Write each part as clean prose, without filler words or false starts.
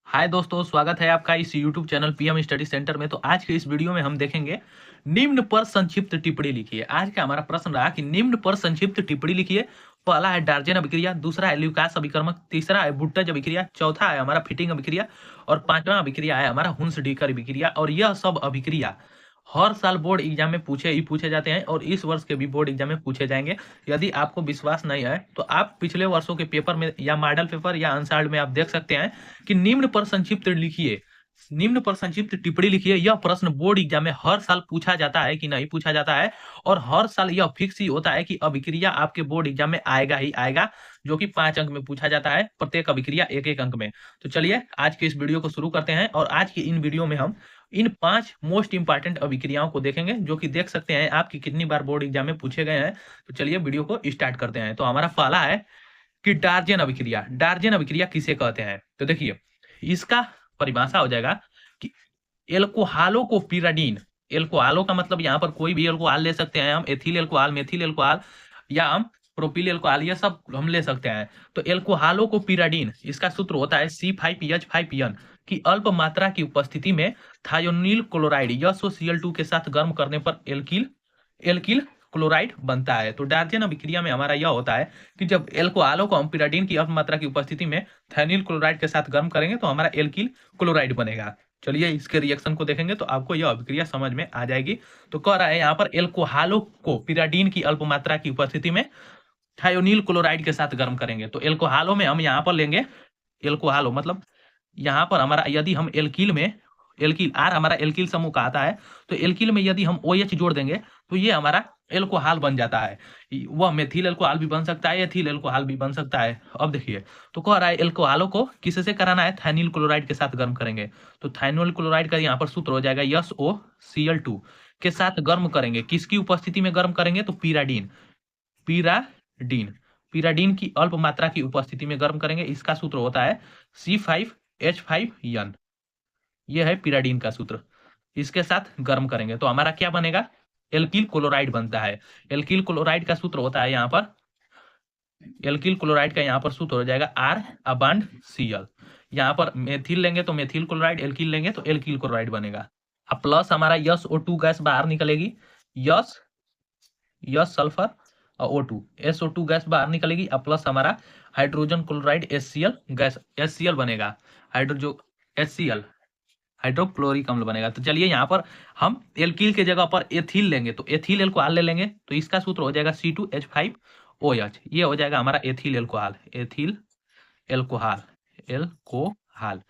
हाय दोस्तों, स्वागत है आपका इस YouTube channel PM study centre में। तो आज के इस वीडियो में हम देखेंगे निम्न पर संक्षिप्त टिप्पणी लिखिए। आज का हमारा प्रश्न रहा कि निम्न पर संक्षिप्त टिप्पणी लिखिए। पहला है डार्जेन अभिक्रिया, दूसरा है ल्यूकास अभिकर्मक, तीसरा है बुट्टज अभिक्रिया, चौथा है हमारा फिटिंग अभिक्रिया और पांचवा अभिक्रिया है हमारा हुंस-डीकर अभिक्रिया। और यह सब अभिक्रिया हर साल बोर्ड एग्जाम में पूछे जाते हैं और इस वर्ष के भी बोर्ड एग्जाम में पूछे जाएंगे। यदि आपको विश्वास नहीं है तो आप पिछले वर्षों के पेपर में या मॉडल पेपर या अनसाल्ड में आप देख सकते हैं कि निम्न पर संक्षिप्त लिखिए, निम्न पर संक्षिप्त टिप्पणी लिखिए। यह प्रश्न बोर्ड एग्जाम में हर साल पूछा जाता है कि नहीं पूछा जाता है, और हर साल यह फिक्स ही होता है कि अभिक्रिया आपके बोर्ड एग्जाम में आएगा ही आएगा, जो कि 5 अंक में पूछा जाता है, प्रत्येक अभिक्रिया एक एक अंक में। तो चलिए आज के इस वीडियो को शुरू करते हैं और आज की इन वीडियो में हम इन 5 मोस्ट इंपॉर्टेंट अभिक्रियाओं को देखेंगे, जो कि देख सकते हैं आपकी कितनी बार बोर्ड एग्जाम में पूछे गए हैं। तो चलिए वीडियो को स्टार्ट करते हैं। तो हमारा पहला है कि डार्जेन अभिक्रिया। डार्जेन अभिक्रिया किसे कहते हैं? तो देखिए, इसका परिभाषा हो जाएगा कि एल्कोहलों को पिराडीन, एल्कोहलों का मतलब यहाँ पर कोई भी एल्कोहल ले सकते हैं हम, एथिल एल्कोहल, मेथिल एल्कोहल या हम प्रोपिल एल्कोहल, ये सब हम ले सकते हैं। तो एल्कोहलों को पिराडीन, इसका सूत्र होता है C5H5N की अल्प मात्रा की उपस्थिति में थायोनील क्लोराइड SOCl2 के साथ गर्म करने पर एल्किल एल्किल क्लोराइड बनता है। तो डार्जेन अभिक्रिया में हमारा यह होता है कि जब एल्कोहलों को हम पिराडीन की अल्प मात्रा की उपस्थिति में थायोनील क्लोराइड के साथ गर्म करेंगे तो हमारा एल्किल क्लोराइड बनेगा। चलिए इसके रिएक्शन को देखेंगे तो आपको यह अभिक्रिया समझ में आ जाएगी। तो कह रहा है यहाँ पर एल्कोहलों को पिराडीन की अल्प मात्रा की उपस्थिति में थायोनील क्लोराइड के साथ गर्म करेंगे। तो एल्कोहलों में हम यहाँ पर लेंगे, एल्कोहलों मतलब यहाँ पर हमारा यदि हम एल्किल में, एल्किल आर हमारा एल्किल समूह का आता है, तो एल्किल में यदि हम OH जोड़ देंगे तो ये हमारा एल्कोहल बन जाता है। वह मेथिल एल्कोहल भी बन सकता है, एथिल एल्कोहल भी बन सकता है। अब देखिए, तो कह रहा है एल्कोहलों को किससे कराना है? थाइनिल क्लोराइड के साथ गर्म करेंगे। तो थाइनिल क्लोराइड का यहाँ पर सूत्र हो जाएगा SOCl2 के साथ गर्म करेंगे। किसकी उपस्थिति में गर्म करेंगे? तो पिराडीन, पिराडीन, पिराडीन की अल्प मात्रा की उपस्थिति में गर्म करेंगे। इसका सूत्र होता है C5H5N, यह है पिराडीन का सूत्र। इसके साथ गर्म करेंगे तो हमारा क्या बनेगा? एल्किल क्लोराइड बनता है। एल्किल क्लोराइड का सूत्र होता है यहाँ पर, एल्किल क्लोराइड का यहाँ पर सूत्र हो जाएगा R अबांड Cl। यहाँ पर मेथिल लेंगे तो मेथिल क्लोराइड, एल्किल लेंगे तो एल्किल क्लोराइड बनेगा। अब प्लस हमारा SO2 गैस बाहर निकलेगी, यस सल्फर और O2, SO2 गैस बाहर निकलेगी। अब प्लस हमारा hydrogen chloride HCl gas, HCl बनेगा, HCl हाइड्रोक्लोरिक अम्ल बनेगा। तो चलिए यहाँ पर हम एल्किल के जगह पर एथिल लेंगे तो एथिल एल्कोहल ले लेंगे। तो इसका सूत्र हो जाएगा C2H5OH, ये हो जाएगा हमारा ethyl alcohol, ethyl alcohol, alcohol.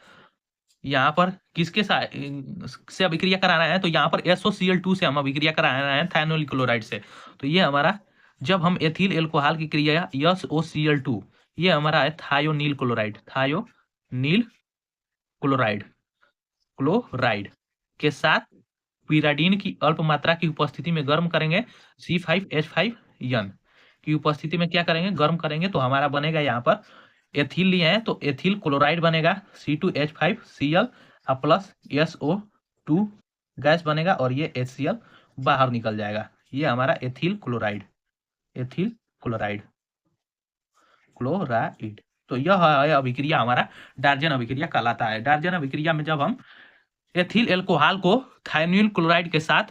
यहाँ पर किसके से अभिक्रिया कराना है? तो यहाँ पर SOCl2 से हम अभिक्रिया कराना है थाइनोल क्लोराइड से। तो ये हमारा, जब हम एथिल एल्कोहल की क्रिया SOCl2, ये हमारा है थायोनील क्लोराइड, थायोनील क्लोराइड, क्लोराइड के साथ पिराडीन की अल्प मात्रा की उपस्थिति में गर्म करेंगे। C5H5N की उपस्थिति में क्या करेंगे? गर्म करेंगे। तो हमारा बनेगा यहाँ पर एथिल लिए हैं तो एथिल क्लोराइड बनेगा C2H5Cl प्लस SO2 गैस बनेगा और ये HCl बाहर निकल जाएगा। ये हमारा ethyl chloride, ethyl chloride, chloride. तो यह है अभिक्रिया हमारा डार्जेन अभिक्रिया कहलाता है। डार्जेन अभिक्रिया में जब हम एथिल एल्कोहल को थायोनील क्लोराइड के साथ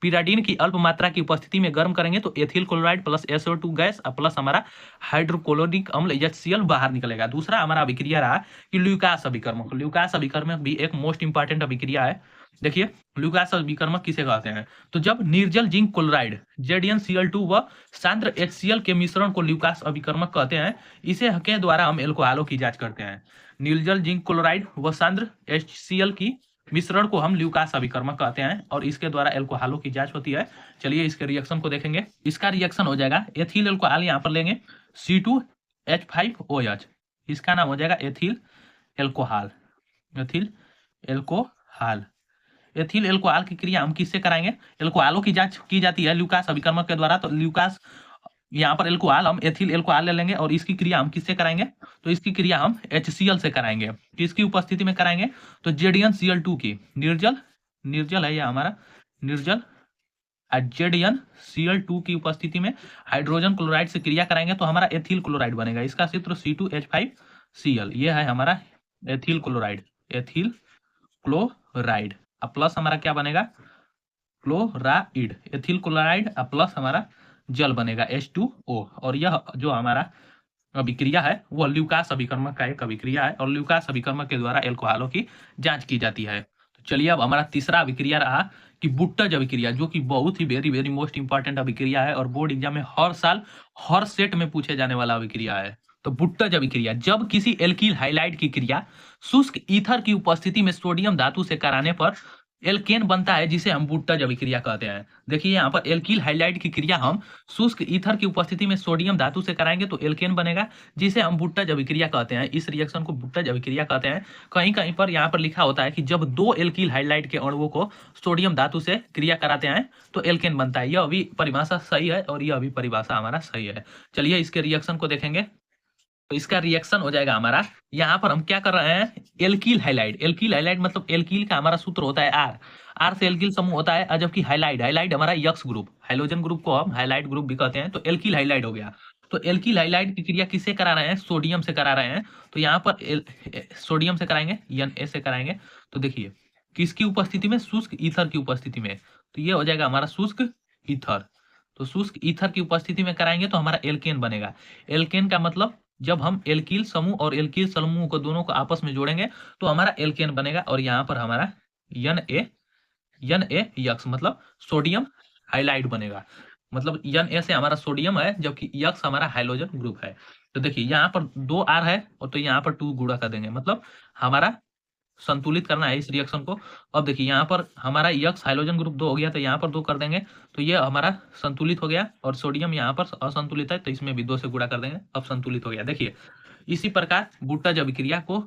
पिराडीन की अल्प मात्रा की उपस्थिति में गर्म करेंगे तो ethyl chloride plus SO2 gas plus हमारा हाइड्रोक्लोरिक अम्ल HCl बाहर निकलेगा। दूसरा हमारा अभिक्रिया रहा कि ल्यूकास अभिकर्मक। ल्यूकास अभिकर्मक भी एक मोस्ट इंपॉर्टेंट अभिक्रिया है। देखिए, ल्यूकास अभिकर्मक किसे कहते हैं? तो जब निर्जल जिंक क्लोराइड ZnCl2 व सांद्र HCl के मिश्रण को ल्यूकास अभिकर्मक कहते हैं। इसे के द्वारा हम एल्कोहलों की जांच करते हैं। निर्जल जिंक क्लोराइड व सांद्र HCl की मिश्रण को हम ल्यूकास अभिकर्मक कहते हैं और इसके द्वारा एल्कोहलों की जांच होती है। चलिए इसके रिएक्शन को देखेंगे। इसका रिएक्शन हो जाएगा, एथिल एल्कोहल यहाँ पर लेंगे C2H5OH, इसका नाम हो जाएगा ethyl alcohol, ethyl alcohol. Ethyl alcohol की क्रिया हम किससे कराएंगे? एल्कोहलों की जांच की जाती है ल्यूकास अभिकर्मक के द्वारा। तो ल्यूकास, यहाँ पर एल्कोहल हम एथिल एल्कोहल ले लेंगे और इसकी क्रिया हम किससे कराएंगे? तो इसकी क्रिया हम HCl से कराएंगे। किसकी उपस्थिति में कराएंगे? तो ZnCl2 की, निर्जल, निर्जल है यह हमारा निर्जल, ZnCl2 की उपस्थिति में हाइड्रोजन क्लोराइड से क्रिया कराएंगे तो हमारा एथिल क्लोराइड बनेगा। इसका सूत्र C2H5Cl, यह है हमारा एथिल क्लोराइड, एथिल क्लोराइड। अब प्लस हमारा क्या बनेगा, क्लोराइड, एथिल क्लोराइड, अब प्लस हमारा जल बनेगा H2O। और यह जो हमारा अभिक्रिया है वो ल्यूकास अभिकर्मक का एक अभिक्रिया है और ल्यूकास अभिकर्मक के द्वारा एल्कोहलों की जांच की जाती है। तो चलिए अब हमारा तीसरा अभिक्रिया रहा कि बुट्टज अभिक्रिया, जो कि बहुत ही वेरी वेरी मोस्ट इंपॉर्टेंट अभिक्रिया है और बोर्ड एग्जाम में हर साल हर सेट में पूछे जाने वाला अभिक्रिया है। तो बुट्टज अभिक्रिया, जब किसी एल्कील हाइलाइड की क्रिया शुष्क ईथर की उपस्थिति में सोडियम धातु से कराने पर एल्केन बनता है, जिसे हम बुट्टज अभिक्रिया कहते हैं। देखिए यहाँ पर एल्कील हाइलाइड की क्रिया हम शुष्क ईथर की उपस्थिति में सोडियम धातु से कराएंगे तो एल्केन बनेगा, जिसे हम बुट्टज अभिक्रिया कहते हैं। इस रिएक्शन को बुट्टज अभिक्रिया कहते हैं। कहीं कहीं पर यहाँ पर लिखा होता है कि जब दो एल्कील हाइलाइड के अणुओं को सोडियम धातु से क्रिया कराते हैं तो एल्केन बनता है। यह अभी परिभाषा सही है और यह अभी परिभाषा हमारा सही है। चलिए इसके रिएक्शन को देखेंगे। तो इसका रिएक्शन हो जाएगा हमारा, यहाँ पर हम क्या कर रहे हैं, एल्कील हाइलाइड। एल्कील हाइलाइड मतलब एल्कील का हमारा सूत्र होता है आर, आर से एल्कील समूह होता है, और जबकि हाइलाइड, हाइलाइड हमारा यक्स ग्रुप, हाइड्रोजन ग्रुप को हम हाइलाइड ग्रुप भी कहते हैं। तो एल्कील हाइलाइड हो गया। तो एल्कील हाइलाइड की क्रिया किससे करा रहे हैं, सोडियम से करा रहे हैं। तो यहाँ पर सोडियम से कराएंगे, Na से कराएंगे। तो देखिए किसकी उपस्थिति में, शुष्क ईथर की उपस्थिति में। तो ये हो जाएगा हमारा शुष्क ईथर। तो शुष्क ईथर की उपस्थिति में कराएंगे तो हमारा एल्केन बनेगा। एल्केन का मतलब जब हम एल्कील समूह और एल्कील समूह को दोनों को आपस में जोड़ेंगे तो हमारा एल्केन बनेगा। और यहाँ पर हमारा Na यक्स मतलब सोडियम हाइलाइड बनेगा। मतलब Na से हमारा सोडियम है जबकि यक्स हमारा हाइड्रोजन ग्रुप है। तो देखिए यहाँ पर 2 R है और तो यहाँ पर 2 गुणा कर देंगे, मतलब हमारा संतुलित करना है इस रिएक्शन को। अब देखिए यहाँ पर हमारा यक्स हाइड्रोजन ग्रुप 2 हो गया तो यहाँ पर 2 कर देंगे तो ये हमारा संतुलित हो गया। और सोडियम यहाँ पर असंतुलित है तो इसमें भी 2 से गुणा कर देंगे, अब संतुलित हो गया। देखिए इसी प्रकार बुट्टज अभिक्रिया को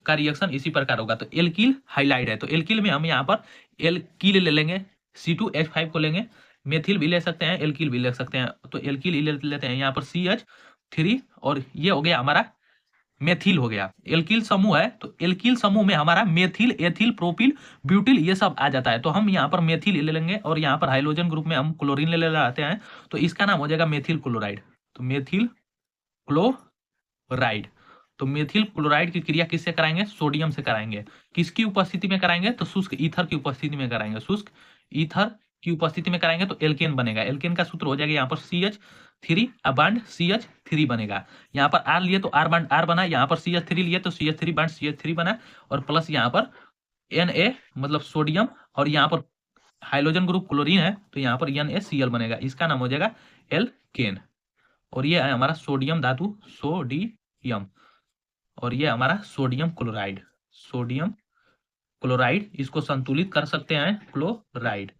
का रिएक्शन इसी प्रकार होगा। तो एल्कील हाइलाइड है तो एल्कील में हम यहाँ पर एल्कील ले लेंगे, C2H5 को लेंगे, मेथिल भी ले सकते हैं, एल्कील भी ले सकते हैं। तो एल्कील ले लेते हैं यहाँ पर CH3 और ये हो गया हमारा मेथिल हो गया। एल्कील समूह है तो एल्कील समूह में हमारा मेथिल, एथिल, प्रोपिल, ब्यूटिल ये सब आ जाता है। तो हम यहाँ पर मेथिल ले लेंगे और यहाँ पर हाइड्रोजन ग्रुप में हम क्लोरीन ले लेते हैं तो इसका नाम हो जाएगा मेथिल क्लोराइड। तो मेथिल क्लोराइड। तो मेथिल क्लोराइड की क्रिया किससे कराएंगे, सोडियम से कराएंगे। किसकी उपस्थिति में कराएंगे, तो शुष्क ईथर की उपस्थिति में कराएंगे। शुष्क ईथर की उपस्थिति में कराएंगे तो एल्केन बनेगा। एल्केन का सूत्र हो जाएगा यहाँ पर CH3 बांड CH3 बनेगा। यहाँ पर R लिए तो R बांड R बना, यहाँ पर CH3 लिए तो CH3 बांड CH3 बना, और प्लस यहाँ पर Na मतलब सोडियम, और यहाँ पर हाइड्रोजन ग्रुप क्लोरीन है तो यहाँ पर NaCl बनेगा। इसका नाम हो जाएगा एल्केन। और ये है हमारा सोडियम धातु, सोडियम, और ये हमारा सोडियम क्लोराइड। सोडियम क्लोराइड, इसको संतुलित कर सकते हैं क्लोराइड।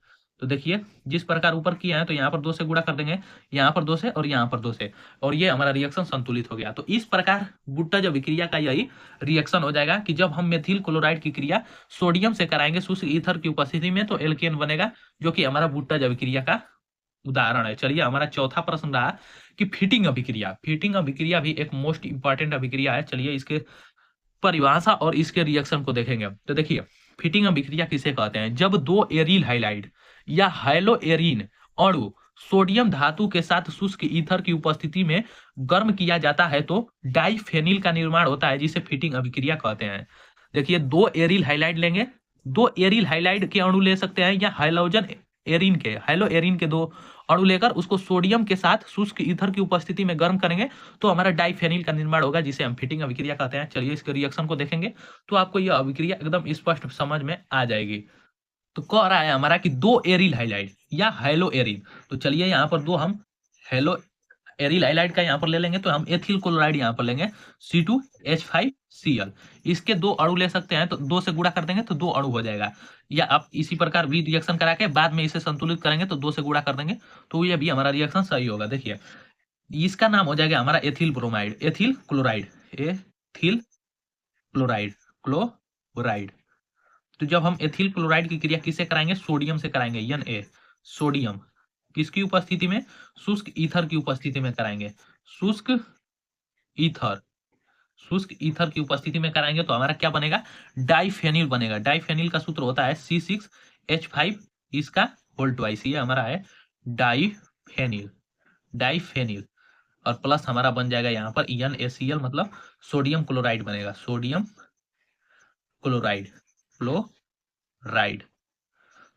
तो देखिए जिस प्रकार ऊपर किया है तो यहाँ पर 2 से गुणा कर देंगे, यहाँ पर 2 से और यहाँ पर 2 से, और ये हमारा रिएक्शन संतुलित हो गया। तो इस प्रकार बुट्टज अभिक्रिया का यही रिएक्शन हो जाएगा कि जब हम मेथिल क्लोराइड की क्रिया सोडियम से कराएंगे शुष्क ईथर की उपस्थिति में तो एल्केन बनेगा, जो कि हमारा बुट्टज अभिक्रिया का उदाहरण है। चलिए हमारा चौथा प्रश्न रहा कि फिटिंग अभिक्रिया। फिटिंग अभिक्रिया भी एक मोस्ट इंपॉर्टेंट अभिक्रिया है। चलिए इसके परिभाषा और इसके रिएक्शन को देखेंगे। तो देखिए फिटिंग अभिक्रिया किसे कहते हैं, जब दो एरिल हाइलाइड या हाइलोएरिन अणु सोडियम धातु के साथ शुष्क ईथर की उपस्थिति में गर्म किया जाता है तो डाइफेनिल का निर्माण होता है, जिसे फिटिंग अभिक्रिया कहते हैं। देखिए 2 एरिल हाइलाइड लेंगे, 2 एरिल हाइलाइड के अणु ले सकते हैं या हाइलोजन एरिन के, हाइलोएरिन के 2 अणु लेकर उसको सोडियम के साथ शुष्क ईथर की उपस्थिति में गर्म करेंगे तो हमारा डाइफेनिल का निर्माण होगा, जिसे हम फिटिंग अभिक्रिया कहते हैं। चलिए इसके रिएक्शन को देखेंगे तो आपको यह अभिक्रिया एकदम स्पष्ट समझ में आ जाएगी। तो कह रहा है हमारा कि 2 एरिल हाइलाइड या हाइलोएरिन। तो चलिए यहाँ पर 2 हम हेलो एरिल हाइलाइड का यहाँ पर ले लेंगे तो हम एथिल क्लोराइड यहाँ पर लेंगे C2H5Cl। इसके 2 अणु ले सकते हैं तो 2 से गुणा कर देंगे तो 2 अणु हो जाएगा, या आप इसी प्रकार भी रिएक्शन करा के बाद में इसे संतुलित करेंगे तो 2 से गुणा कर देंगे तो ये भी हमारा रिएक्शन सही होगा। देखिए इसका नाम हो जाएगा हमारा ethyl bromide, ethyl chloride, ethyl chloride, chloride. तो जब हम एथिल क्लोराइड की क्रिया किससे कराएंगे, सोडियम से कराएंगे, Na सोडियम, किसकी उपस्थिति में, शुष्क ईथर की उपस्थिति में कराएंगे। शुष्क ईथर, शुष्क ईथर की उपस्थिति में कराएंगे तो हमारा क्या बनेगा, डाइफेनिल बनेगा। डाइफेनिल का सूत्र होता है C6H5 इसका होल ट्वाइस, ये हमारा है डाइफेनिल, डाइफेनिल, और प्लस हमारा बन जाएगा यहाँ पर NaCl मतलब सोडियम क्लोराइड बनेगा, सोडियम क्लोराइड, क्लोराइड।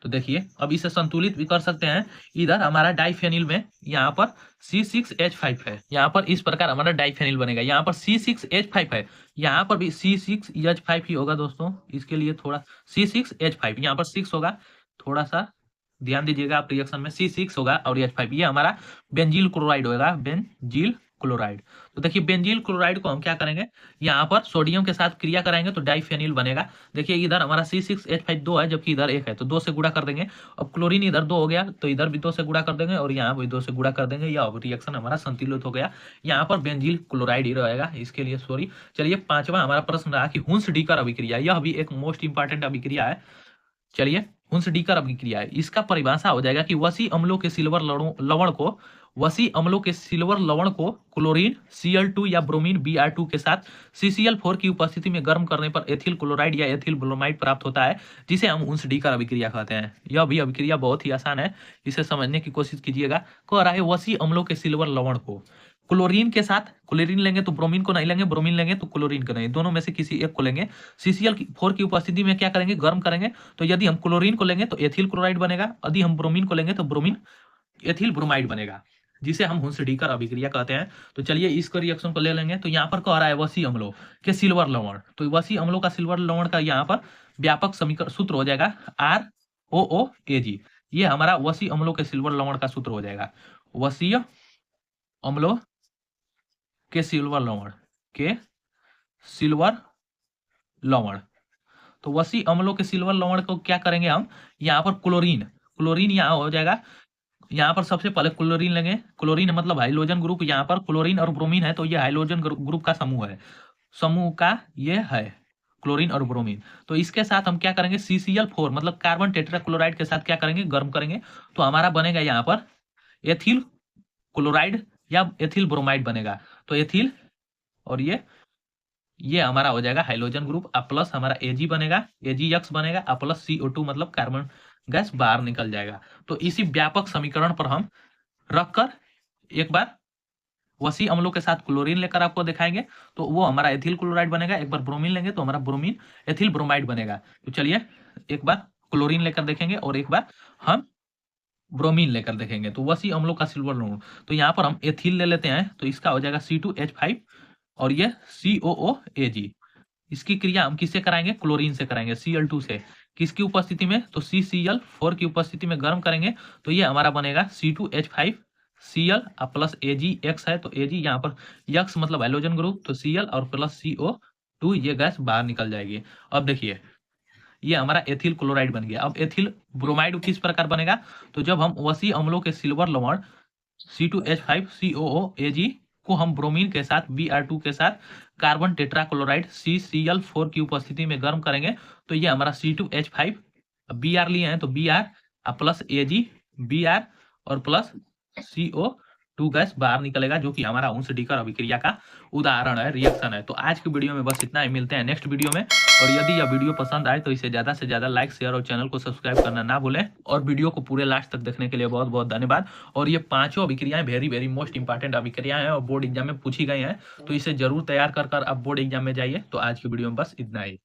तो देखिए अब इसे संतुलित भी कर सकते हैं। इधर हमारा डाइफेनिल में यहाँ पर C6H5 है, यहाँ पर इस प्रकार हमारा डाइफेनिल बनेगा। यहाँ पर C6H5 है, यहाँ पर भी C6H5 ही होगा दोस्तों। इसके लिए थोड़ा C6H5 यहाँ पर 6 होगा, थोड़ा सा ध्यान दीजिएगा आप रिएक्शन में। C6 होगा और H5, ये हमारा बेंजील क्लोराइड होगा, बेंजील क्लोराइड। तो देखिए बेंजील क्लोराइड को हम क्या करेंगे, यहाँ पर सोडियम के साथ क्रिया कराएंगे तो डाइफेनिल बनेगा। देखिए इधर हमारा C6H5 2 है, जबकि इधर 1 है, तो 2 से गुणा कर देंगे। अब क्लोरीन इधर 2 हो गया, तो इधर भी 2 से गुणा कर देंगे और यहाँ भी 2 से गुणा कर देंगे। यह रिएक्शन हमारा संतुलित हो गया। यहाँ पर बेंजील क्लोराइड ही रहेगा, इसके लिए सॉरी। चलिए पांचवा हमारा प्रश्न रहा कि हुंस-डीकर अभिक्रिया, यह भी एक मोस्ट इंपॉर्टेंट अभिक्रिया है। चलिए हुंस-डीकर अभिक्रिया है, इसका परिभाषा हो जाएगा कि वसी अम्लों के सिल्वर लवण को वसी अम्लों के सिल्वर लवण को क्लोरीन Cl2 या ब्रोमीन Br2 के साथ CCl4 की उपस्थिति में गर्म करने पर एथिल क्लोराइड या एथिल ब्रोमाइड प्राप्त होता है, जिसे हम हुंस-डीकर अभिक्रिया कहते हैं। यह भी अभिक्रिया बहुत ही आसान है, इसे समझने की कोशिश कीजिएगा। कह रहा है वसी अम्लों के सिल्वर लवण को क्लोरीन के साथ, क्लोरीन लेंगे तो ब्रोमीन को नहीं लेंगे, ब्रोमीन लेंगे तो क्लोरीन को नहीं, दोनों में से किसी एक को लेंगे। CCl4 की उपस्थिति में क्या करेंगे, गर्म करेंगे। तो यदि हम क्लोरीन को लेंगे तो एथिल क्लोराइड बनेगा, यदि हम ब्रोमीन को लेंगे तो ब्रोमीन एथिल ब्रोमाइड बनेगा, जिसे हम हुंस-डीकर अभिक्रिया कहते हैं। तो चलिए इसको रिएक्शन को ले लेंगे। तो यहाँ पर कह रहा है वसी अम्लों के सिल्वर लवण, तो वसी अम्लों का सिल्वर लवण का यहाँ पर व्यापक समीकरण सूत्र हो जाएगा ROOAG। ये हमारा वसी अम्लों के सिल्वर लवण का सूत्र हो जाएगा, वसी अम्लों के सिल्वर लवण के सिल्वर लवण। तो वसी अम्लों के सिल्वर लवण को क्या करेंगे हम, यहाँ पर क्लोरीन, क्लोरीन यहाँ हो जाएगा। यहाँ पर सबसे पहले क्लोरीन लेंगे, क्लोरीन मतलब हाइड्रोजन ग्रुप, यहाँ पर क्लोरीन और ब्रोमीन है तो ये हाइड्रोजन ग्रुप का समूह है, समूह का ये है क्लोरीन और ब्रोमीन। तो इसके साथ हम क्या करेंगे, CCl4 मतलब कार्बन टेट्राक्लोराइड के साथ क्या करेंगे, गर्म करेंगे। तो हमारा बनेगा यहाँ पर एथिल क्लोराइड या एथिल ब्रोमाइड बनेगा। तो एथिल और ये हमारा हो जाएगा हाइड्रोजन ग्रुप, प्लस हमारा Ag बनेगा, AgX बनेगा, प्लस CO2 मतलब कार्बन गैस बाहर निकल जाएगा। तो इसी व्यापक समीकरण पर हम रखकर एक बार वसी अम्लों के साथ क्लोरीन लेकर आपको दिखाएंगे, तो वो हमारा एथिल क्लोराइड बनेगा। एक बार ब्रोमीन लेंगे तो हमारा ब्रोमीन एथिल ब्रोमाइड बनेगा। तो चलिए एक बार क्लोरीन लेकर देखेंगे और एक बार हम ब्रोमीन लेकर देखेंगे। तो वसी अम्लों का सिल्वर लवण, तो यहाँ पर हम एथिल ले लेते हैं, तो इसका हो जाएगा C2H5 और ये COOAG। इसकी क्रिया हम किससे कराएंगे, क्लोरीन से कराएंगे, Cl2 से। किसकी उपस्थिति में, तो CCl4 की उपस्थिति में गर्म करेंगे। तो ये हमारा बनेगा C2H5 Cl प्लस AgX है, तो Ag यहाँ पर X मतलब हाइड्रोजन ग्रुप, तो Cl और प्लस CO2 ये गैस बाहर निकल जाएगी। अब देखिए ये हमारा एथिल क्लोराइड बन गया। अब एथिल ब्रोमाइड किस प्रकार बनेगा, तो जब हम वसी अम्लों के सिल्वर लवण C2H5COOAG को हम ब्रोमीन के साथ Br2 के साथ कार्बन टेट्राक्लोराइड CCl4 की उपस्थिति में गर्म करेंगे, तो ये हमारा C2H5 Br लिए हैं तो Br प्लस Ag Br और प्लस CO2 गैस बाहर निकलेगा, जो कि हमारा हुंस-डीकर अभिक्रिया का उदाहरण है, रिएक्शन है। तो आज की वीडियो में बस इतना ही, मिलते हैं नेक्स्ट वीडियो में। और यदि यह वीडियो पसंद आए तो इसे ज़्यादा से ज़्यादा लाइक, शेयर और चैनल को सब्सक्राइब करना ना भूलें। और वीडियो को पूरे लास्ट तक देखने के लिए बहुत बहुत धन्यवाद। और ये पांचों अभिक्रियाएं वेरी वेरी मोस्ट इंपॉर्टेंट अभिक्रियाएं हैं और बोर्ड एग्जाम में पूछी गई हैं, तो इसे जरूर तैयार कर आप बोर्ड एग्जाम में जाइए। तो आज की वीडियो में बस इतना ही।